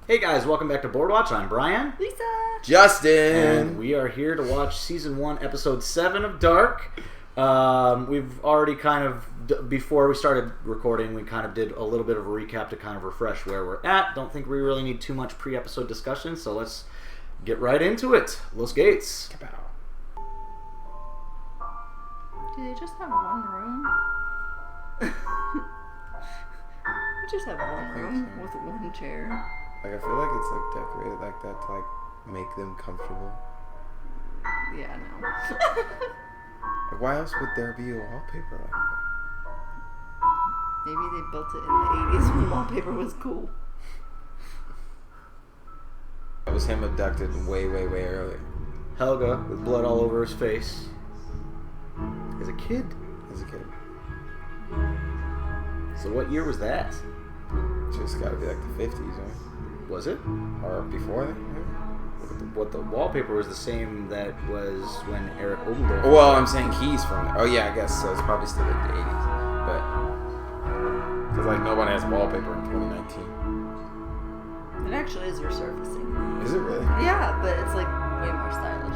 Hey guys, welcome back to Boardwatch. I'm Brian. Lisa. Justin. And we are here to watch Season 1, Episode 7 of Dark. We've already kind of, before we started recording, we kind of did a little bit of a recap to kind of refresh where we're at. Don't think we really need too much pre-episode discussion, so let's get right into it. Los Gates. Kapow. Do they just have one room? We just have one room with one chair. Like, I feel like it's like decorated like that to like make them comfortable. Yeah, no. Like, why else would there be a wallpaper like that? Maybe they built it in the 80s when wallpaper was cool. That was him abducted way earlier. Helga with blood all over his face. As a kid. As a kid. So what year was that? Just gotta be like the 50s, right? Was it? Or before that? What the wallpaper was the same that was when Eric Obendorf. Well, I'm saying he's from there. Oh yeah, I guess so. It's probably still like the 80s, but because like nobody has wallpaper in 2019. It actually is resurfacing. Is it really? Yeah, but it's like way more stylish.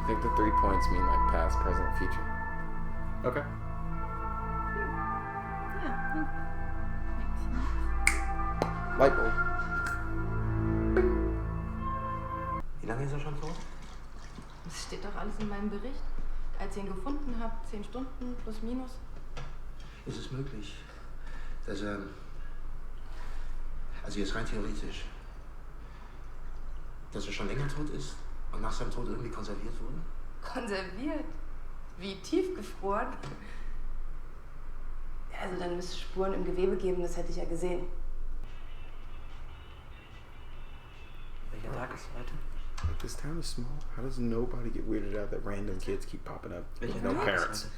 I think the 3 points mean like past, present, future. Okay. Yeah. Makes sense. Light bulb. Wie lange ist er schon tot? Das steht doch alles in meinem Bericht. Als ihr ihn gefunden habt, 10 Stunden plus minus. Ist es möglich, dass er... Also jetzt rein theoretisch, dass er schon länger tot ist und nach seinem Tod irgendwie konserviert wurde? Konserviert? Wie tiefgefroren? Ja, also dann müsste es Spuren im Gewebe geben, das hätte ich ja gesehen. Welcher Tag ist heute? Like, this town is small. How does nobody get weirded out that random kids keep popping up with Welcher no Tag parents? ist heute?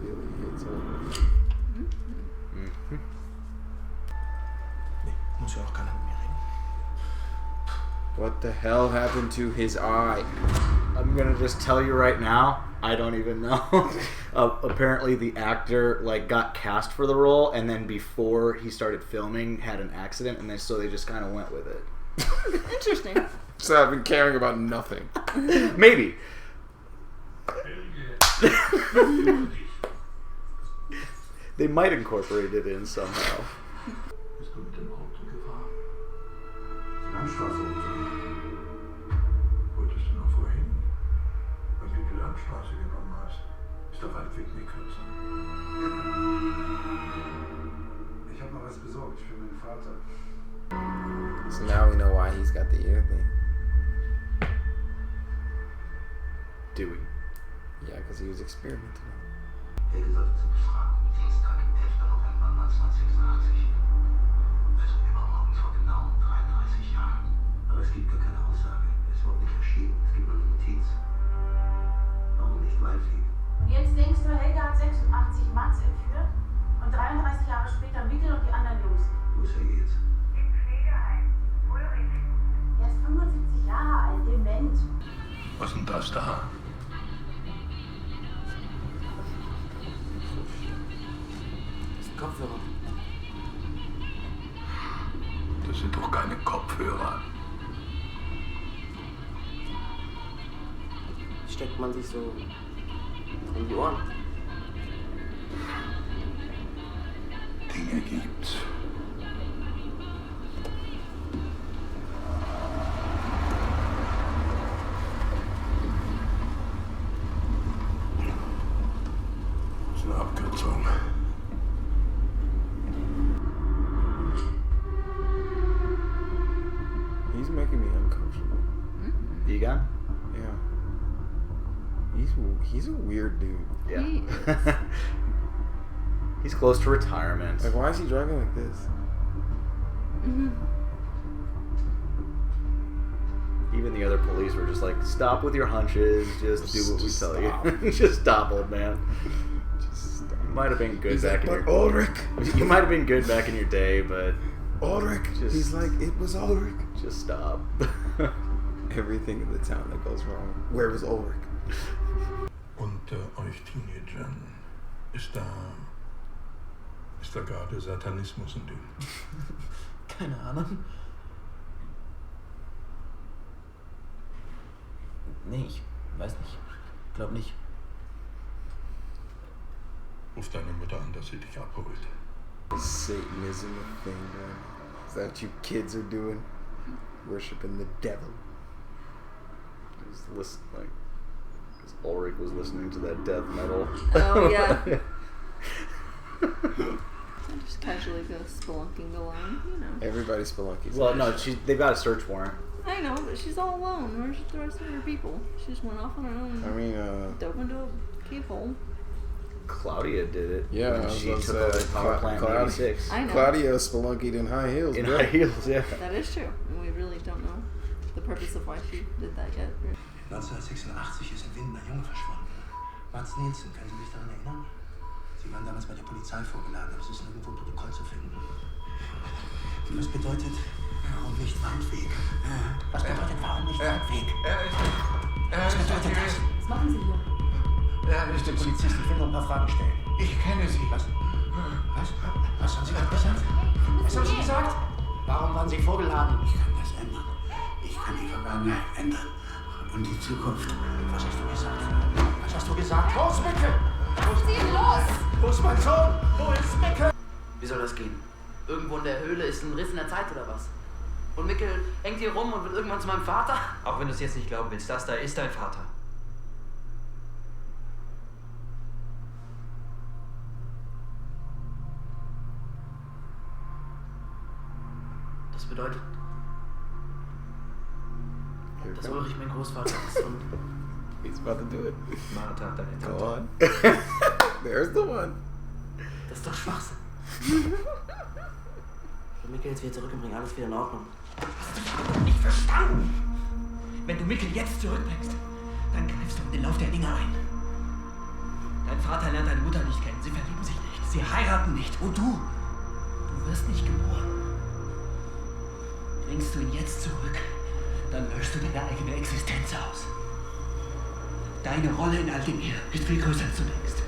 Really hits home. Nee, muss ja auch keiner mit mir reden. What the hell happened to his eye? I'm gonna just tell you right now, I don't even know. Apparently the actor like got cast for the role, and then before he started filming had an accident, and then so they just kind of went with it. Interesting. So I've been caring about nothing. Maybe. They might incorporate it in somehow. Bist du mit dem Auto gefahren? Die Landstraße runter. Wolltest du noch vorhin? Weil du die Landstraße genommen hast, ist der Waldweg nicht kürzer. Ich habe noch was besorgt für meinen Vater. So now we know why he's got the ear thing. Do we? Yeah, because he was experimenting on it. Helge sollte Sie befragen. Dienstag, 11. November 1986. Also übermorgen vor genau 33 Jahren. Aber es gibt gar keine Aussage. Es wurde nicht erschienen. Es gibt nur eine Notiz. Warum nicht Waldweg? Und jetzt denkst du, Helga hat 86 Manns entführt und 33 Jahre später Mikkel und die anderen Jungs. Wo ist Helge jetzt? Im Pflegeheim. Ulrich. Er ist 75 Jahre alt, dement. Was ist denn das da? Das sind Kopfhörer. Das sind doch keine Kopfhörer. Steckt man sich so in die Ohren. Dinge gibt's. Das ist eine Abkürzung. He's making me uncomfortable. Egon? Yeah. He's a weird dude. Yeah. He is. He's close to retirement. Like, why is he driving like this? Even the other police were just like, stop with your hunches, just do what we tell you. Just stop, old man. Just stop. might have been good He's back like, in but your Ulrich. You might have been good back in your day, but Ulrich. He's like, it was Ulrich. just stop. Everything in the town that goes wrong. Where was Ulrich? Unter euch Teenagern ist da gerade Satanismus ein Ding? Keine Ahnung. Nee, ich weiß nicht. Glaub nicht. Ruf deine Mutter an, dass sie dich abholt. Is Satanism a thing, man? Is that what you kids are doing? Worshipping the devil. Just listen, like, because Ulrich was listening to that death metal. Oh, yeah. I just casually go spelunking alone, you know. Everybody spelunkies. Well, no, they've got a search warrant. I know, but she's all alone. Where's the rest of her people? She just went off on her own. I mean, dove into a cave hole. Claudia did it. Yeah, when I was she gonna took say, over the power plant in Claudia- 86. I know. Claudia spelunkied in high heels, In bro. high heels, yeah. That is true. And we really don't know the purpose of why she did that yet. 1986 ist in Winden ein Junge verschwunden. Mats Nielsen, können Sie sich daran erinnern? Sie waren damals bei der Polizei vorgeladen, aber es ist nirgendwo im Protokoll zu finden. Was bedeutet, warum nicht Waldweg? Was bedeutet, warum nicht Waldweg? Was bedeutet das? Was machen Sie hier? Ich bin Polizist, ich will nur ein paar Fragen stellen. Ich kenne Sie. Was haben Sie gerade gesagt? Was haben Sie gesagt? Warum waren Sie vorgeladen? Ich kann das ändern. Ich kann die Vergangenheit ändern. Und die Zukunft. Was hast du gesagt? Was hast du gesagt? Los, Micke! Lassen Sie ihn los! Wo ist mein Sohn? Wo ist Micke? Wie soll das gehen? Irgendwo in der Höhle ist ein Riss in der Zeit oder was? Und Mickel hängt hier rum und wird irgendwann zu meinem Vater? Auch wenn du es jetzt nicht glauben willst, das da ist dein Vater. Das bedeutet, Here dass it comes. Ulrich mein Großvater ist und He's about to do it. Martha, deine Go Tante. on. There's the one. das ist doch Schwachsinn. Ich will Mickel jetzt wieder zurück und bringe alles wieder in Ordnung. Nicht verstanden! Wenn du Mickel jetzt zurückbringst, dann greifst du in den Lauf der Dinge ein. Dein Vater lernt deine Mutter nicht kennen. Sie verlieben sich nicht. Sie heiraten nicht. Und du wirst nicht geboren. Bringst du ihn jetzt zurück, dann löschst du deine eigene Existenz aus. Deine Rolle in all dem hier ist viel größer, als du denkst.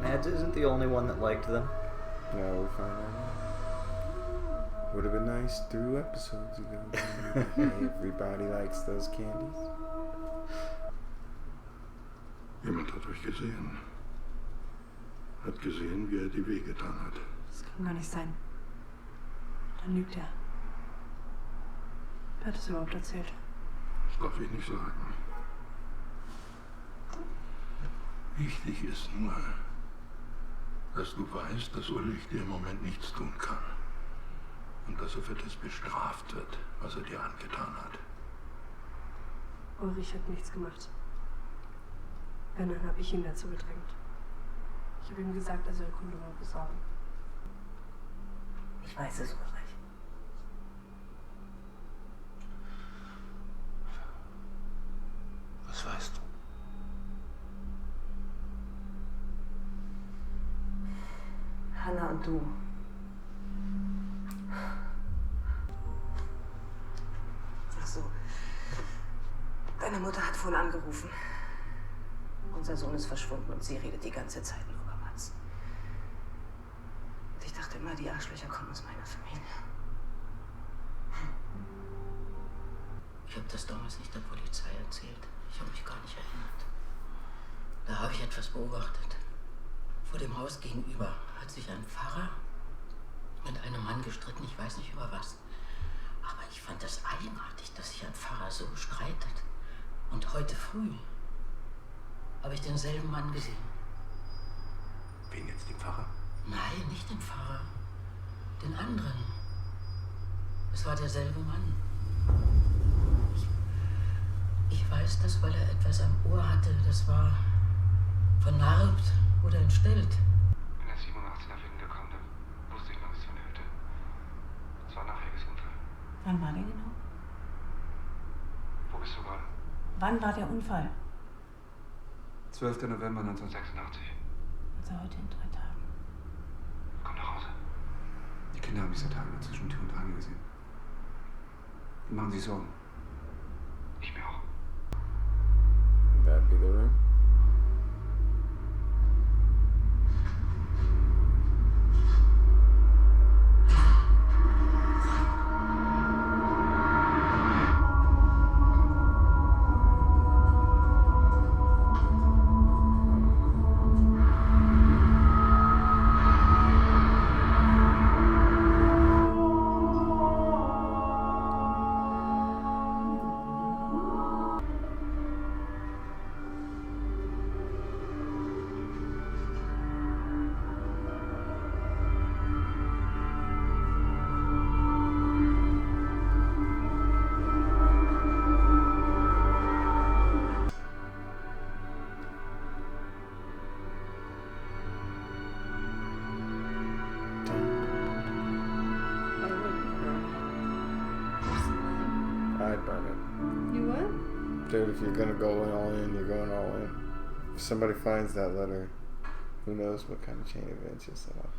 Mads isn't the only one that liked them. Now we'll find out. Would have been nice 2 episodes ago. Everybody likes those candies. Jemand hat euch gesehen. Hat gesehen, wie er die Wege getan hat. Das kann gar nicht sein. Dann lügt er. Wer hat es überhaupt erzählt? Das darf ich nicht sagen. Wichtig ist nur, dass du weißt, dass Ulrich dir im Moment nichts tun kann. Und dass er für das bestraft wird, was er dir angetan hat. Ulrich hat nichts gemacht. Wenn, dann habe ich ihn dazu gedrängt. Ich habe ihm gesagt, er soll Kondome besorgen. Ich weiß es, Ulrich. Was weißt du? Hanna und du. Ach so. Deine Mutter hat wohl angerufen. Unser Sohn ist verschwunden und sie redet die ganze Zeit nur über Mats. Und ich dachte immer, die Arschlöcher kommen aus meiner Familie. Ich habe das damals nicht der Polizei erzählt. Ich habe mich gar nicht erinnert. Da habe ich etwas beobachtet. Vor dem Haus gegenüber hat sich ein Pfarrer mit einem Mann gestritten, ich weiß nicht über was. Aber ich fand das eigenartig, dass sich ein Pfarrer so streitet. Und heute früh habe ich denselben Mann gesehen. Wen jetzt, den Pfarrer? Nein, nicht den Pfarrer. Den anderen. Es war derselbe Mann. Ich weiß das, weil er etwas am Ohr hatte. Das war vernarbt oder entstellt. In der Wann war der genau? Wo bist du gerade? Wann war der Unfall? 12. November 1986. Also heute in 3 Tagen. Komm nach Hause. Die Kinder haben mich seit Tagen zwischen Tür und Angel gesehen. Die machen sich Sorgen. Ich mir auch. That'd be the room. I'd burn it. You would? Dude, if you're gonna go in all in, you're going all in. If somebody finds that letter, who knows what kind of chain of events you'll set up.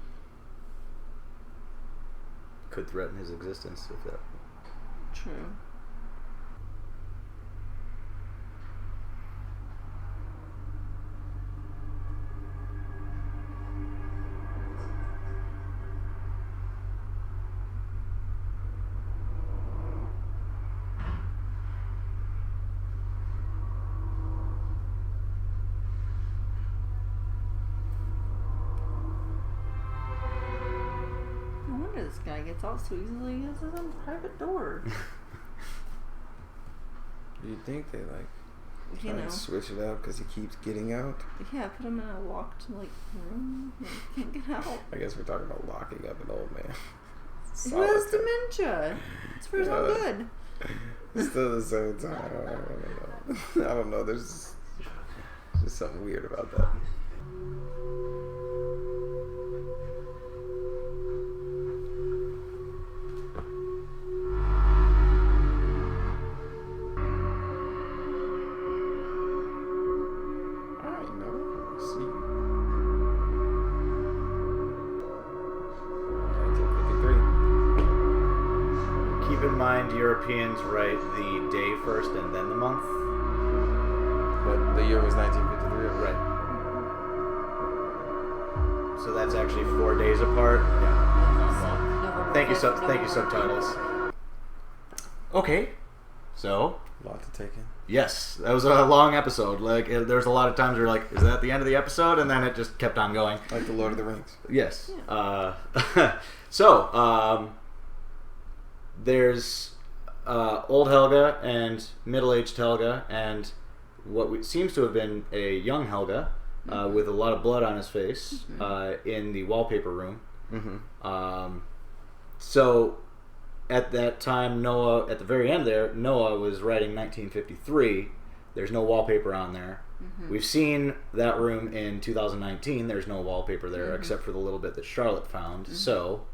Could threaten his existence if that. True. No wonder this guy gets out so easily. He has his own private door. Do you think they like You try know. to switch it up because he keeps getting out? Yeah, put him in a locked room. Like, can't get out. I guess we're talking about locking up an old man. He has dementia. It's for his own good. Still the same time. I don't know. There's just something weird about that. I know. See. 1953. Keep in mind, Europeans write the day first and then the month. But the year was 1953. Right. So that's actually 4 days apart. Yeah. Thank you, subtitles. Okay. So. A lot to take in. Yes, that was a long episode. Like, there's a lot of times where you're like, is that the end of the episode? And then it just kept on going. Like the Lord of the Rings. Yes. So, there's old Helga and middle-aged Helga and what seems to have been a young Helga with a lot of blood on his face in the wallpaper room. Mm-hmm. So, at that time, Noah, at the very end there, Noah was writing 1953. There's no wallpaper on there. We've seen that room in 2019. There's no wallpaper there except for the little bit that Charlotte found. So,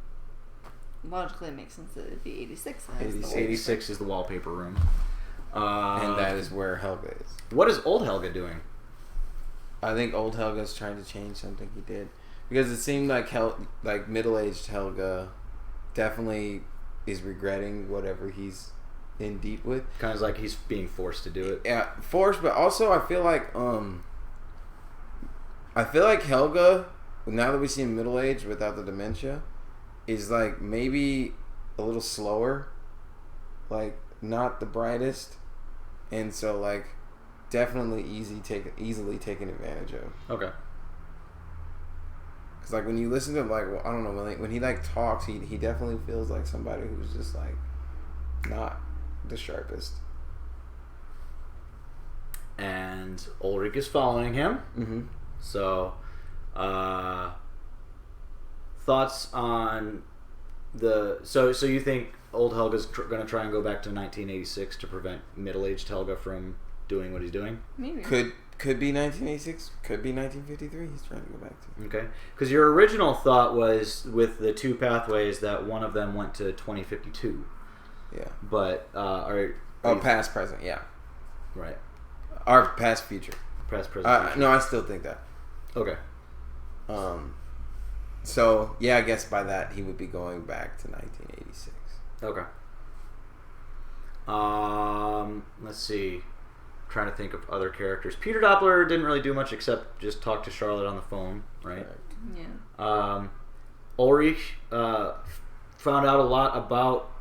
logically, it makes sense that it'd be 86. 86 is the wallpaper room. And that is where Helga is. What is old Helga doing? I think old Helga's trying to change something he did. Because it seemed like middle-aged Helga definitely is regretting whatever he's in deep with. Kind of like he's being forced to do it. Yeah, forced, but also I feel like Helga, now that we see him middle-aged without the dementia, is like maybe a little slower, like not the brightest, and so like definitely easily taken advantage of. Okay. Cause like when you listen to him, like, well, I don't know, when he like talks, he definitely feels like somebody who's just like not the sharpest. And Ulrich is following him. Mm-hmm. So, thoughts on the so you think old Helga's going to try and go back to 1986 to prevent middle-aged Helga from doing what he's doing? Maybe. Could be 1986, could be 1953. He's trying to go back to. Okay, because your original thought was with the two pathways that one of them went to 2052. Yeah. But Past, present, yeah. Right. Or past, future. Past, present, future. No, I still think that. Okay. So, yeah, I guess by that he would be going back to 1986. Okay. Let's see. Trying to think of other characters. Peter Doppler didn't really do much except just talk to Charlotte on the phone, right? Yeah. Ulrich found out a lot about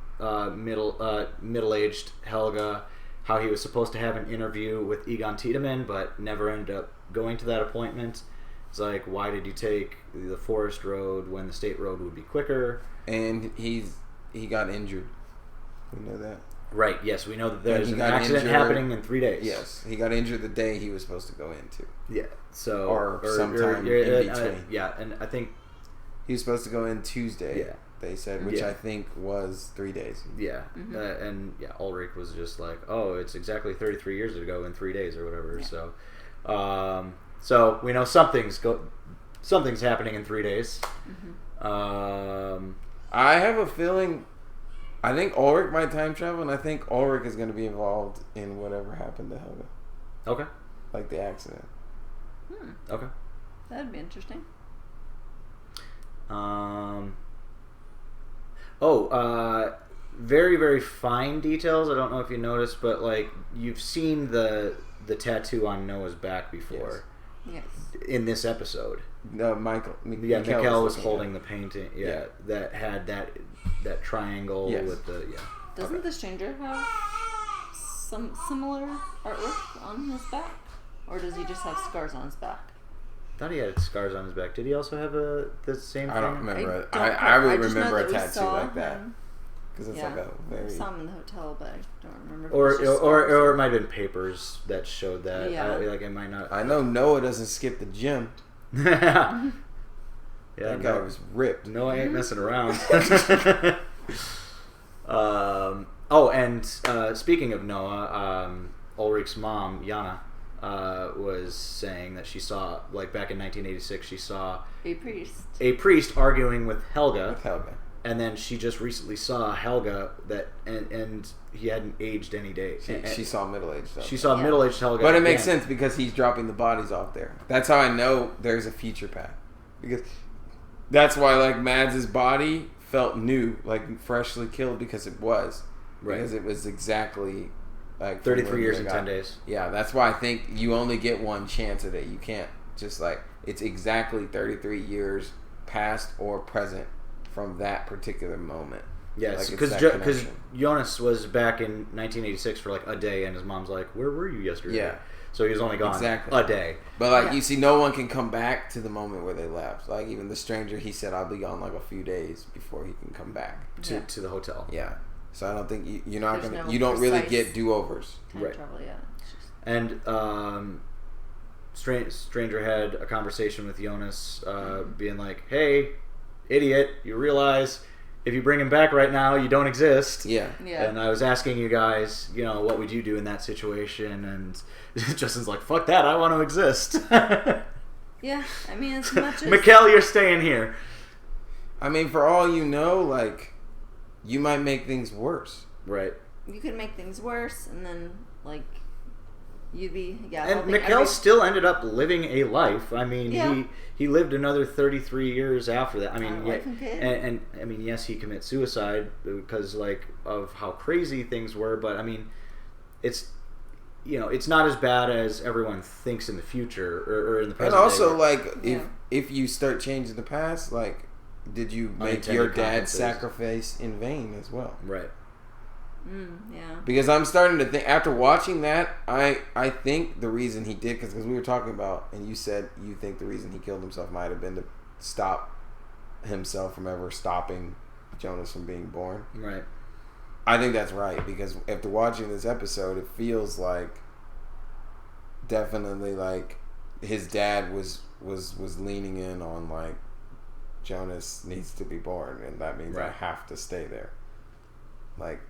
middle-aged Helga, how he was supposed to have an interview with Egon Tiedemann, but never ended up going to that appointment. It's like, why did you take the forest road when the state road would be quicker? And he got injured. We know that. Right, yes, we know that there's an accident happening in 3 days. Yes, he got injured the day he was supposed to go into. Yeah, so... Or sometime in between. Yeah, and I think... He was supposed to go in Tuesday, yeah. They said, which I think was 3 days. Yeah, and Ulrich was just like, oh, it's exactly 33 years ago in 3 days or whatever, so... So we know something's happening in 3 days. I have a feeling... I think Ulrich might time travel, and I think Ulrich is going to be involved in whatever happened to Helga. Okay. Like the accident. Okay. That'd be interesting. Very, very fine details. I don't know if you noticed, but like you've seen the tattoo on Noah's back before. Yes. In this episode. No, Mikkel was holding the painting. Yeah, that had that triangle with the Doesn't the stranger have some similar artwork on his back, or does he just have scars on his back? I thought he had scars on his back. Did he also have the same thing? I don't remember. I would remember a tattoo like that. Because it's like a very... I saw him in the hotel, but I don't remember. Or it might have been papers that showed that. Yeah. It might not... I know Noah doesn't skip the gym. Yeah, that guy was ripped. Noah ain't messing around. Speaking of Noah, Ulrich's mom, Jana, was saying that she saw, like back in 1986, she saw a priest arguing with Helga. And then she just recently saw Helga and he hadn't aged any day. She saw middle-aged Helga. She saw middle-aged Helga. But it makes sense because he's dropping the bodies off there. That's how I know there's a future path. Because that's why like Mads' body felt new, like freshly killed, because it was. Right. Because it was exactly like 33 years and 10 days. Yeah, that's why I think you only get one chance at it. You can't just like, it's exactly 33 years past or present from that particular moment. Yes, because Jonas was back in 1986 for like a day, and his mom's like, "Where were you yesterday?" Yeah, so he was only gone a day. But like you see, no one can come back to the moment where they left. Like even the stranger, he said, "I'll be gone like a few days before he can come back to the hotel." Yeah, so I don't think you're not gonna. You don't really get do-overs, right? Travel, yeah. And stranger had a conversation with Jonas, being like, "Hey, idiot, you realize if you bring him back right now, you don't exist." Yeah. And I was asking you guys, what would you do in that situation? And Justin's like, fuck that, I want to exist. Yeah, I mean, as much as... Mikkel, you're staying here. I mean, for all you know, like, you might make things worse. Right. You could make things worse, and then, like... You'd be, and Mikkel still ended up living a life. I mean, he lived another 33 years after that. I mean, and I mean, yes, he commits suicide because like of how crazy things were. But I mean, it's it's not as bad as everyone thinks in the future or in the present. And also, like, if you start changing the past, like, did you make your dad's sacrifice in vain as well? Right. Yeah. Because I'm starting to think, after watching that, I think the reason he did, because we were talking about, and you said you think the reason he killed himself might have been to stop himself from ever stopping Jonas from being born. Right. I think that's right, because after watching this episode, it feels like definitely like his dad was leaning in on like Jonas needs to be born, and that means I have to stay there. Like,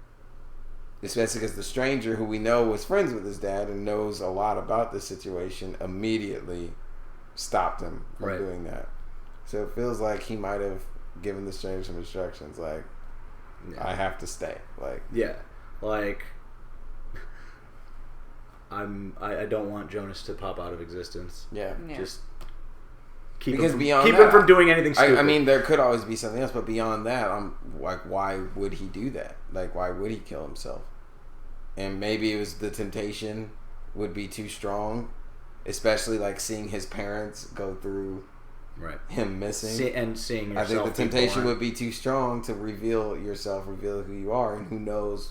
especially because the stranger, who we know was friends with his dad and knows a lot about this situation, immediately stopped him from doing that. So it feels like he might have given the stranger some instructions, like, Yeah. I have to stay. Like, yeah, like I don't want Jonas to pop out of existence. yeah. Just keep Because him beyond keep that, him from doing anything stupid. I mean, there could always be something else, but beyond that, I'm like, why would he do that? Like, why would he kill himself? And maybe it was the temptation would be too strong, especially like seeing his parents go through him missing and seeing yourself. I think the temptation born. would be too strong to reveal yourself, reveal who you are, and who knows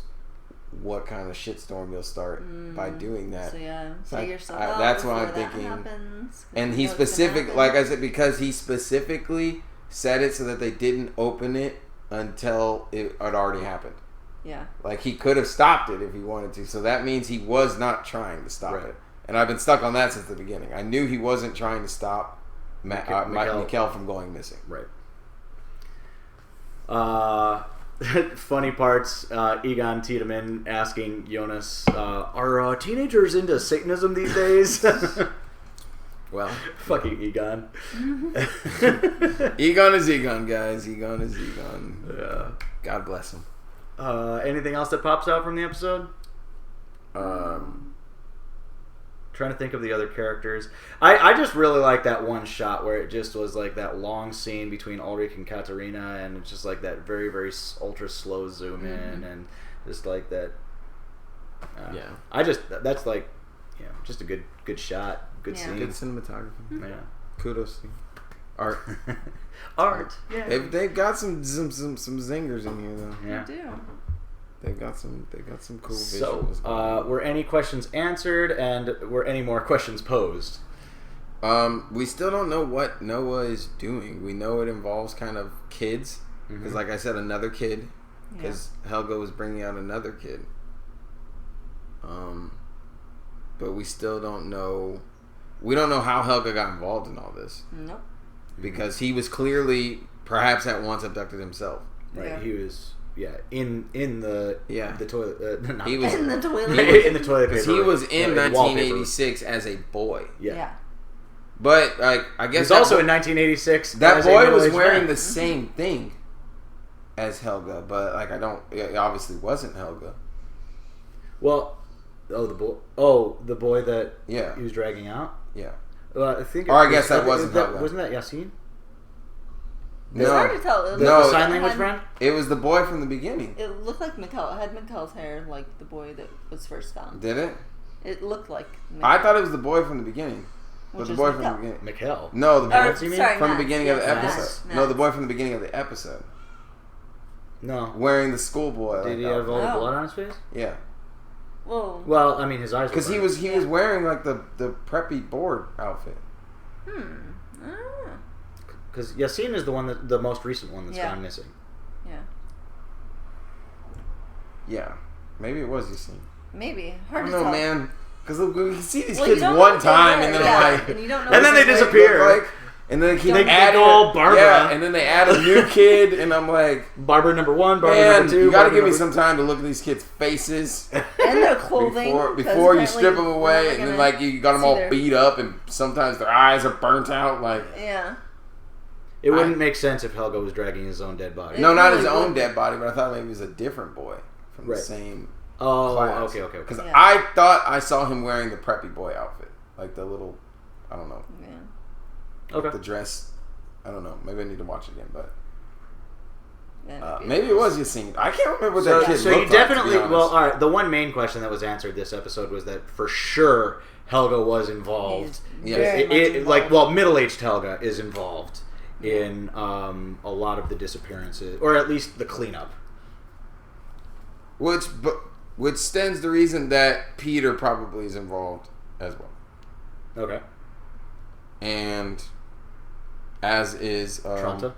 what kind of shitstorm you'll start by doing that. So yeah, So take yourself out that's what before I'm that thinking. happens, And he specific, like I said, because he specifically said it so that they didn't open it until it had already happened. Yeah. Like, he could have stopped it if he wanted to. So that means he was not trying to stop it. And I've been stuck on that since the beginning. I knew he wasn't trying to stop Mikkel from going missing. Right. Funny parts, Egon Tiedemann asking Jonas, are teenagers into Satanism these days? Well, fucking Egon. Egon is Egon, guys. Egon is Egon. Yeah. God bless him. Anything else that pops out from the episode? Trying to think of the other characters. I just really like that one shot where it just was like that long scene between Ulrich and Katarina, and it's just like that very, very ultra slow zoom in, and just like that. That's like, just a good shot, good scene, good cinematography. Yeah, kudos to art. Art. Yeah. They've got some zingers in here though. Yeah. They do. They've got some cool So, visuals. were any questions answered, and were any more questions posed? We still don't know what Noah is doing. We know it involves kind of kids, because like I said, another kid, because Helga was bringing out another kid. But we still don't know. We don't know how Helga got involved in all this. Nope. Because he was clearly, perhaps at once, abducted himself. Right. Yeah. He was. Yeah, in the toilet. He was in the toilet. In the toilet because paper. he was in wallpaper. 1986 as a boy. Yeah. But like, I guess He's also in 1986. That as a boy was middle-aged wearing man. the same thing as Helga, but like it obviously wasn't Helga. Well, the boy that he was dragging out. Yeah. I think. Or I guess that wasn't Helga. Wasn't that Yasin? It's hard to tell. The sign language friend? It was the boy from the beginning. It looked like Mikkel. It had Mikkel's hair, like the boy that was first found. Did it? It looked like Mikkel. I thought it was the boy from the beginning. Which the is boy Mikkel. from the beginning. Mikkel. No, the boy sorry, from the Max. beginning of the Yes, episode. Max. No, the boy from the beginning of the episode. No. Wearing the schoolboy. Did he have all the blood on his face? Yeah. Whoa. Well, I mean, his eyes. Because he was wearing like the preppy board outfit. Because Yasin is the most recent one that's gone missing. Yeah. Yeah. Maybe it was Yasin. Maybe. I Hard don't to know, tell. man. Because we can see these Well, kids you don't one know what time they and then were, yeah. like, And you don't know and then they what disappear. look like. And then they keep They adding call Barbara. Yeah, and then they add a new kid, and I'm like, Barbara number 1, Barbara man, number 2. you got to Barbara give me number- some time to look at these kids' faces And their clothing. before you strip them away, and then gonna like you got them all see their- beat up, and sometimes their eyes are burnt out. Like, Yeah. It wouldn't make sense if Helga was dragging his own dead body. no, not really his own wouldn't. dead body, but I thought maybe it was a different boy from the Right. same. Oh, class. okay. Because Yeah. I thought I saw him wearing the preppy boy outfit, like the little, I don't know, Yeah. Okay. the dress. I don't know. Maybe I need to watch it again, but Yeah, maybe it was Yasin. I can't remember what So, that kid so looked you like, to be definitely honest. well, all right. The one main question that was answered this episode was that for sure Helga was involved. He's very much involved. Like, well, middle-aged Helga is involved in a lot of the disappearances, or at least the cleanup. Which stands the reason that Peter probably is involved as well, Okay. and as is Tranta.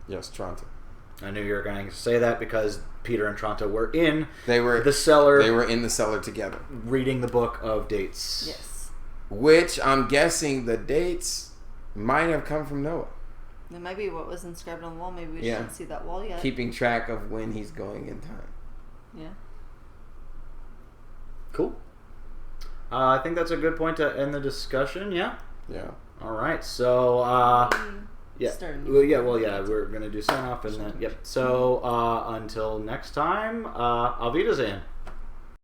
Yes, Tranta. I knew you were going to say that because Peter and Tranta were in They were the cellar. They were in the cellar together, reading the book of dates. Yes. which I'm guessing the dates might have come from Noah, That might be what was inscribed on the wall. Maybe we Yeah. shouldn't see that wall yet. keeping track of when he's going in time. Yeah. Cool. I think that's a good point to end the discussion. Yeah. Yeah. All right. So Yeah. start a new We're gonna do sign off and then. Yep. So until next time, Auf Wiedersehen.